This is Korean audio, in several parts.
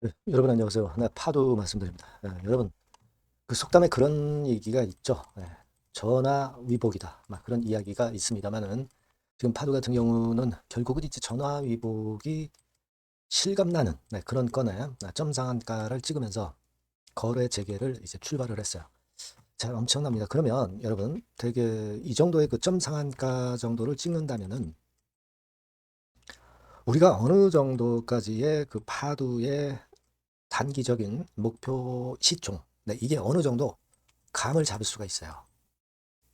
네, 여러분 안녕하세요. 네, 파도 말씀드립니다. 여러분 그 속담에 그런 얘기가 있죠. 전화 위복이다. 막 그런 이야기가 있습니다만은 지금 파도 같은 경우는 결국은 이제 전화 위복이 실감나는 그런 건에 점상한가를 찍으면서 거래 재개를 이제 출발을 했어요. 자, 엄청납니다. 그러면 여러분 되게 이 정도의 그 점상한가 정도를 찍는다면은 우리가 어느 정도까지의 그 파도의 단기적인 목표 시총, 이게 어느 정도 감을 잡을 수가 있어요.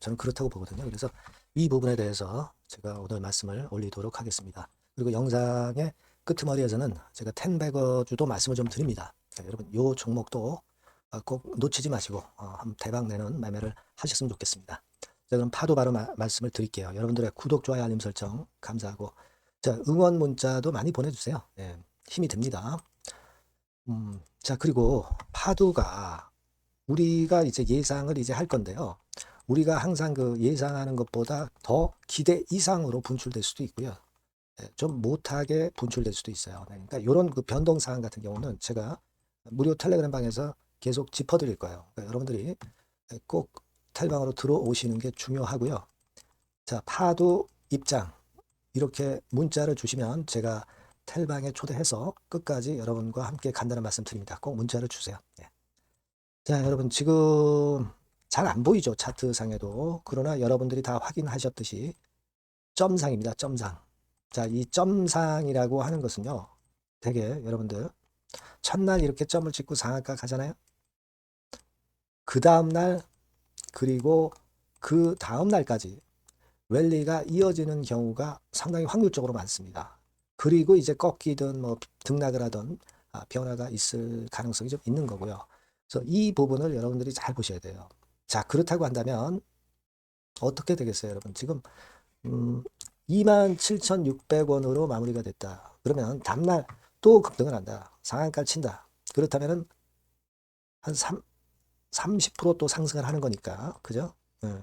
저는 그렇다고 보거든요. 그래서 이 부분에 대해서 제가 오늘 말씀을 올리도록 하겠습니다. 그리고 영상의 끄트머리에서는 제가 텐베거주도 말씀을 좀 드립니다. 자, 여러분 이 종목도 꼭 놓치지 마시고 한번 대박 내는 매매를 하셨으면 좋겠습니다. 자, 그럼 파도 바로 말씀을 드릴게요. 여러분들의 구독, 좋아요, 알림 설정 감사하고, 자, 응원 문자도 많이 보내주세요. 힘이 됩니다. 자, 그리고 파도가 우리가 이제 예상을 이제 할 건데요. 우리가 항상 그 예상하는 것보다 더 기대 이상으로 분출될 수도 있고요. 좀 못하게 분출될 수도 있어요. 그러니까 이런 그 변동 사항 같은 경우는 제가 무료 텔레그램 방에서 계속 짚어드릴 거예요. 그러니까 여러분들이 꼭 텔방으로 들어오시는 게 중요하고요. 자, 파도 입장 이렇게 문자를 주시면 제가 텔방에 초대해서 끝까지 여러분과 함께 간다는 말씀 드립니다. 꼭 문자를 주세요. 자, 여러분 지금 잘 안 보이죠? 차트상에도. 그러나 여러분들이 다 확인하셨듯이 점상입니다. 점상. 자, 이 점상이라고 하는 것은요. 되게 여러분들 첫날 이렇게 점을 찍고 상한가 가잖아요. 그 다음 날 그리고 그 다음 날까지 랠리가 이어지는 경우가 상당히 확률적으로 많습니다. 그리고 이제 꺾이든 뭐 등락을 하든 변화가 있을 가능성이 좀 있는 거고요. 그래서 이 부분을 여러분들이 잘 보셔야 돼요. 자, 그렇다고 한다면 어떻게 되겠어요, 여러분? 지금 27,600원으로 마무리가 됐다. 그러면 다음날 또 급등을 한다. 상한가를 친다. 그렇다면은 한 30%또 상승을 하는 거니까. 그죠? 예.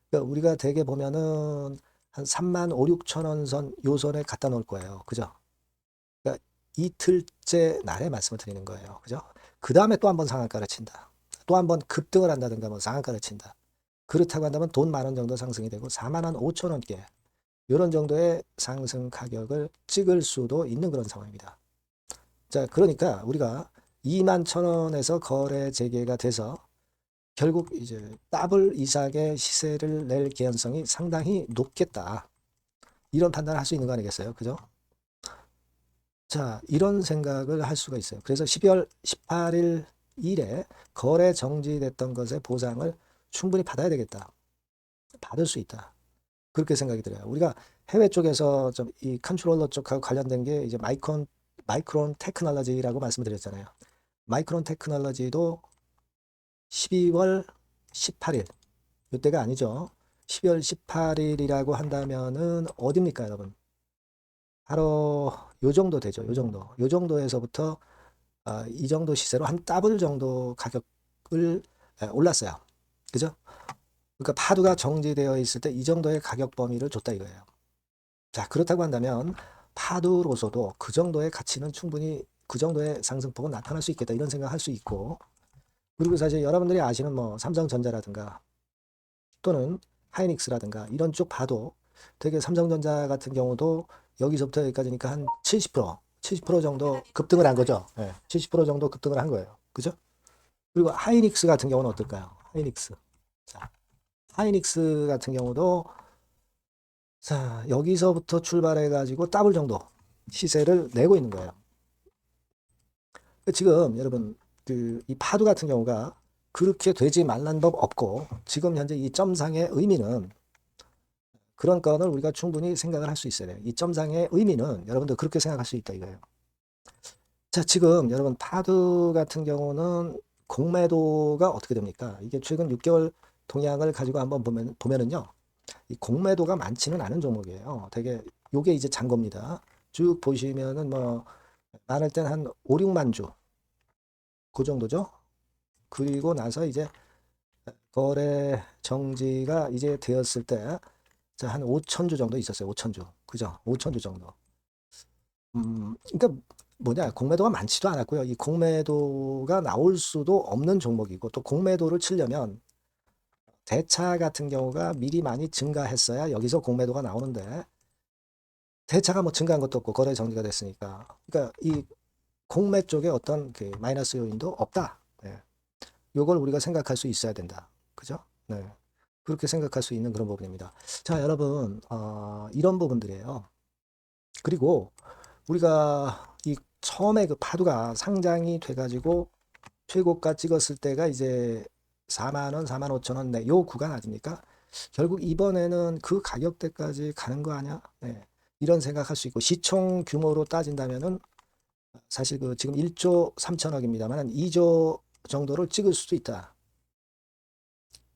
그러니까 우리가 대개 보면은 한 3만 5, 6천 원 선, 요 선에 갖다 놓을 거예요. 그죠? 그러니까 이틀째 날에 말씀을 드리는 거예요. 그죠? 그 다음에 또 한 번 상한가를 친다. 또 한 번 급등을 한다든가 뭐 상한가를 친다. 그렇다고 한다면 돈 10,000원 정도 상승이 되고 4만 원 5천 원께 이런 정도의 상승 가격을 찍을 수도 있는 그런 상황입니다. 자, 그러니까 우리가 2만 1,000원에서 거래 재개가 돼서 결국 이제 더블 이상의 시세를 낼 개연성이 상당히 높겠다. 이런 판단을 할 수 있는 거 아니겠어요? 그죠? 자, 이런 생각을 할 수가 있어요. 그래서 12월 18일 일에 거래 정지됐던 것의 보상을 충분히 받아야 되겠다. 받을 수 있다. 그렇게 생각이 들어요. 우리가 해외 쪽에서 좀 이 컨트롤러 쪽하고 관련된 게 이제 마이크론 테크놀로지라고 말씀드렸잖아요. 마이크론 테크놀로지도 12월 18일, 이때가 아니죠. 12월 18일이라고 한다면은 어딥니까, 여러분? 바로 요 정도 되죠. 요 정도. 요 정도에서부터 이 정도 시세로 한 더블 정도 가격을 올랐어요. 그죠? 그러니까 파도가 정지되어 있을 때 이 정도의 가격 범위를 줬다 이거예요. 자, 그렇다고 한다면 파도로서도 그 정도의 가치는 충분히 그 정도의 상승폭은 나타날 수 있겠다 이런 생각할 수 있고, 그리고 사실 여러분들이 아시는 뭐 삼성전자라든가 또는 하이닉스라든가 이런 쪽 봐도 되게 삼성전자 같은 경우도 여기서부터 여기까지니까 한 70% 정도 급등을 한 거죠. 70% 정도 급등을 한 거예요. 그죠? 그리고 하이닉스 같은 경우는 어떨까요? 하이닉스. 자, 하이닉스 같은 경우도 자, 여기서부터 출발해 가지고 더블 정도 시세를 내고 있는 거예요. 지금 여러분 그 이 파도 같은 경우가 그렇게 되지 말란 법 없고, 지금 현재 이 점상의 의미는 그런 건을 우리가 충분히 생각을 할 수 있어야 돼요. 이 점상의 의미는 여러분들 그렇게 생각할 수 있다 이거예요. 자, 지금 여러분 파도 같은 경우는 공매도가 어떻게 됩니까? 이게 최근 6개월 동향을 가지고 한번 보면은요. 이 공매도가 많지는 않은 종목이에요. 되게 요게 이제 잔고입니다. 쭉 보시면은 뭐 많을 땐 한 5, 6만 주. 그 정도죠. 그리고 나서 이제 거래 정지가 이제 되었을 때, 자, 한 5천 주 정도 있었어요. 5천 주. 그죠? 5천 주 정도. 그러니까 뭐냐, 공매도가 많지도 않았고요. 이 공매도가 나올 수도 없는 종목이고, 또 공매도를 치려면 대차 같은 경우가 미리 많이 증가했어야 여기서 공매도가 나오는데, 대차가 뭐 증가한 것도 없고 거래 정리가 됐으니까. 그러니까 이 공매 쪽에 어떤 그 마이너스 요인도 없다. 네. 요걸 우리가 생각할 수 있어야 된다. 그죠? 네. 그렇게 생각할 수 있는 그런 부분입니다. 자, 여러분, 이런 부분들이에요. 그리고 우리가 이 처음에 그 파도가 상장이 돼가지고 최고가 찍었을 때가 이제 4만 원, 4만 5천 원, 네, 요 구간 아닙니까? 결국 이번에는 그 가격대까지 가는 거 아니야? 네, 이런 생각할 수 있고 시총 규모로 따진다면은 사실 그 지금 1조 3천억입니다만 2조 정도를 찍을 수도 있다.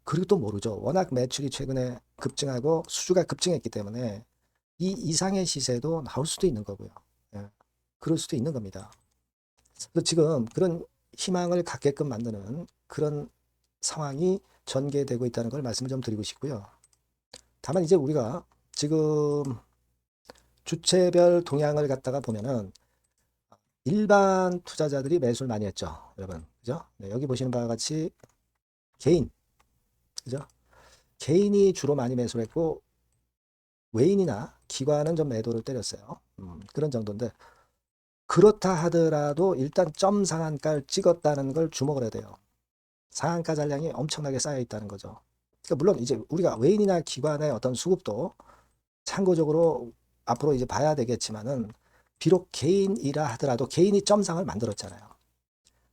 그리고 또 모르죠. 워낙 매출이 최근에 급증하고 수주가 급증했기 때문에 이 이상의 시세도 나올 수도 있는 거고요. 예, 그럴 수도 있는 겁니다. 그래서 지금 그런 희망을 갖게끔 만드는 그런 상황이 전개되고 있다는 걸 말씀을 좀 드리고 싶고요. 다만 이제 우리가 지금 주체별 동향을 갖다가 보면은 일반 투자자들이 매수를 많이 했죠. 여러분. 그죠? 네, 여기 보시는 바와 같이 개인. 그죠? 개인이 주로 많이 매수를 했고 외인이나 기관은 좀 매도를 때렸어요. 그런 정도인데 그렇다 하더라도 일단 점 상한가를 찍었다는 걸 주목을 해야 돼요. 상한가 잔량이 엄청나게 쌓여 있다는 거죠. 그러니까 물론 이제 우리가 외인이나 기관의 어떤 수급도 참고적으로 앞으로 이제 봐야 되겠지만은 비록 개인이라 하더라도 개인이 점상을 만들었잖아요.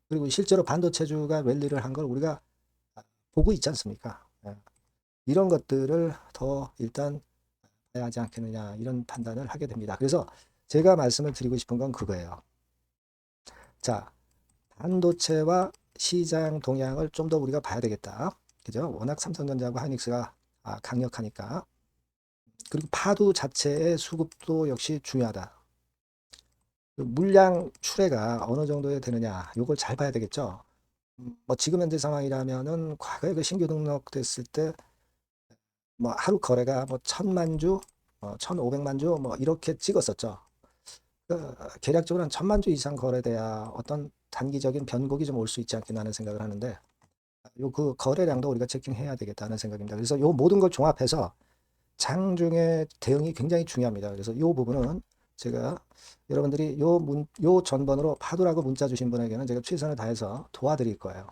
그리고 실제로 반도체주가 랠리를 한 걸 우리가 보고 있지 않습니까? 예. 이런 것들을 더 일단 봐야 하지 않겠느냐 이런 판단을 하게 됩니다. 그래서 제가 말씀을 드리고 싶은 건 그거예요. 자, 반도체와 시장 동향을 좀 더 우리가 봐야 되겠다. 그죠? 워낙 삼성전자하고 하이닉스가 강력하니까. 그리고 파도 자체의 수급도 역시 중요하다. 물량 출회가 어느 정도에 되느냐, 요걸 잘 봐야 되겠죠. 뭐 지금 현재 상황이라면은 과거에 그 신규 등록됐을 때 뭐 하루 거래가 뭐 1,000만 주, 1,500만 주 뭐 이렇게 찍었었죠. 계략적으로 한 1,000만 주 이상 거래돼야 어떤 단기적인 변곡이 좀 올 수 있지 않겠나 하는 생각을 하는데 요 그 거래량도 우리가 체킹해야 되겠다는 생각입니다. 그래서 요 모든 걸 종합해서 장중의 대응이 굉장히 중요합니다. 그래서 이 부분은 제가 여러분들이 요 전번으로 파도라고 문자 주신 분에게는 제가 최선을 다해서 도와드릴 거예요.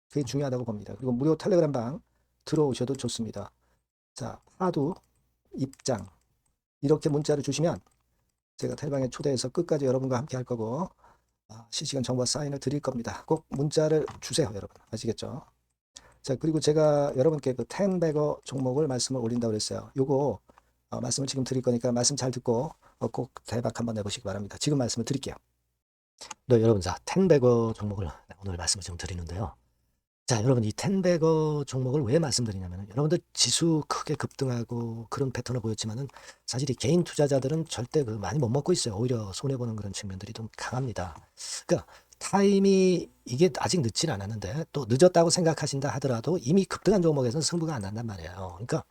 그게 중요하다고 봅니다. 그리고 무료 텔레그램 방 들어오셔도 좋습니다. 자, 파도 입장 이렇게 문자를 주시면 제가 텔방에 초대해서 끝까지 여러분과 함께 할 거고 실시간 정보 사인을 드릴 겁니다. 꼭 문자를 주세요, 여러분. 아시겠죠? 자, 그리고 제가 여러분께 그 텐베거 종목을 말씀을 올린다고 그랬어요. 요거 말씀을 지금 드릴 거니까 말씀 잘 듣고 꼭 대박 한번 내보시기 바랍니다. 지금 말씀을 드릴게요. 네, 여러분, 자, 텐베거 종목을 오늘 말씀을 좀 드리는데요. 자, 여러분, 이 텐베거 종목을 왜 말씀드리냐면, 여러분들 지수 크게 급등하고 그런 패턴을 보였지만은 사실 이 개인 투자자들은 절대 그 많이 못 먹고 있어요. 오히려 손해보는 그런 측면들이 좀 강합니다. 그러니까 타임이 이게 아직 늦진 않았는데 또 늦었다고 생각하신다 하더라도 이미 급등한 종목에서는 승부가 안 난단 말이에요. 그러니까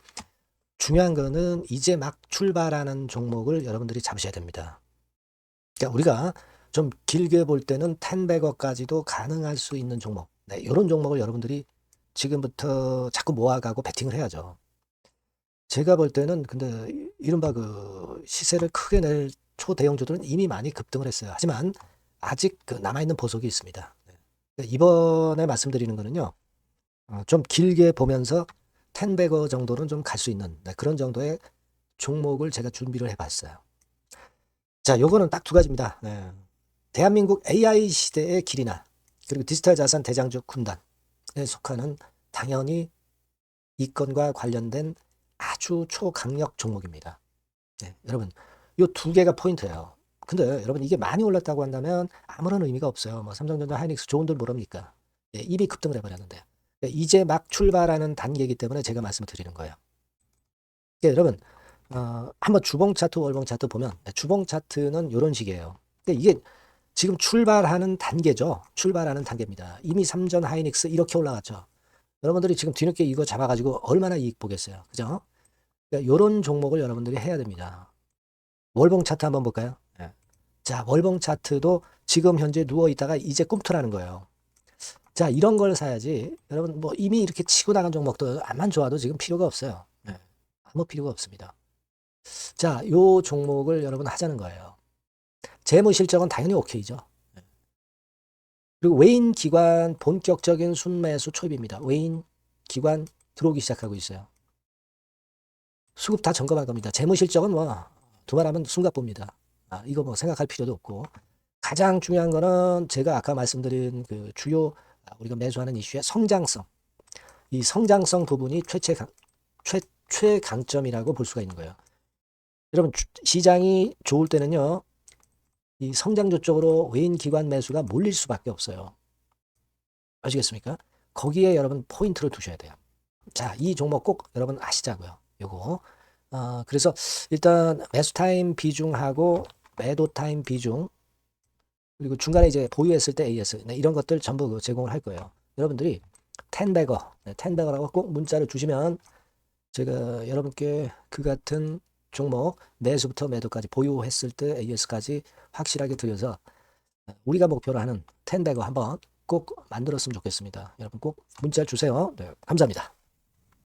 중요한 거는 이제 막 출발하는 종목을 여러분들이 잡으셔야 됩니다. 그러니까 우리가 좀 길게 볼 때는 10백억까지도 가능할 수 있는 종목. 네, 이런 종목을 여러분들이 지금부터 자꾸 모아가고 베팅을 해야죠. 제가 볼 때는 근데 이른바 그 시세를 크게 낼 초대형주들은 이미 많이 급등을 했어요. 하지만 아직 그 남아있는 보석이 있습니다. 네. 이번에 말씀드리는 거는요. 좀 길게 보면서 10백억 정도는 좀 갈 수 있는 그런 정도의 종목을 제가 준비를 해봤어요. 자, 요거는 딱 두 가지입니다. 네. 대한민국 AI 시대의 길이나 그리고 디지털 자산 대장주 군단에 속하는 당연히 이 건과 관련된 아주 초강력 종목입니다. 네, 여러분, 요 두 개가 포인트예요. 근데 여러분 이게 많이 올랐다고 한다면 아무런 의미가 없어요. 뭐 삼성전자, 하이닉스 좋은들 모릅니까? 예, 이미 급등을 해버렸는데 이제 막 출발하는 단계이기 때문에 제가 말씀을 드리는 거예요. 예, 여러분 한번 주봉 차트, 월봉 차트 보면 주봉 차트는 이런 식이에요. 이게 지금 출발하는 단계죠. 출발하는 단계입니다. 이미 삼전 하이닉스 이렇게 올라갔죠. 여러분들이 지금 뒤늦게 이거 잡아가지고 얼마나 이익 보겠어요. 그죠? 그러니까 이런 종목을 여러분들이 해야 됩니다. 월봉 차트 한번 볼까요? 네. 자, 월봉 차트도 지금 현재 누워 있다가 이제 꿈틀하는 거예요. 자, 이런 걸 사야지. 여러분, 뭐 이미 이렇게 치고 나간 종목도 암만 좋아도 지금 필요가 없어요. 네, 아무 필요가 없습니다. 자, 요 종목을 여러분 하자는 거예요. 재무 실적은 당연히 오케이죠. 그리고 외인 기관 본격적인 순매수 초입입니다. 외인 기관 들어오기 시작하고 있어요. 수급 다 점검할 겁니다. 재무 실적은 뭐 두말하면 숨가쁩니다. 이거 뭐 생각할 필요도 없고, 가장 중요한 거는 제가 아까 말씀드린 그 주요 우리가 매수하는 이슈의 성장성. 이 성장성 부분이 최강점이라고 볼 수가 있는 거예요. 여러분, 시장이 좋을 때는요, 이 성장주 쪽으로 외인 기관 매수가 몰릴 수밖에 없어요. 아시겠습니까? 거기에 여러분 포인트를 두셔야 돼요. 자, 이 종목 꼭 여러분 아시자고요. 요거. 그래서 일단 매수 타임 비중하고 매도 타임 비중, 그리고 중간에 이제 보유했을 때 AS, 네, 이런 것들 전부 제공을 할 거예요. 여러분들이 텐베거, 텐베거라고 꼭 문자를 주시면 제가 여러분께 그 같은 종목 매수부터 매도까지 보유했을 때 AS까지 확실하게 드려서 우리가 목표로 하는 텐베거 한번 꼭 만들었으면 좋겠습니다. 여러분 꼭 문자 주세요. 네, 감사합니다.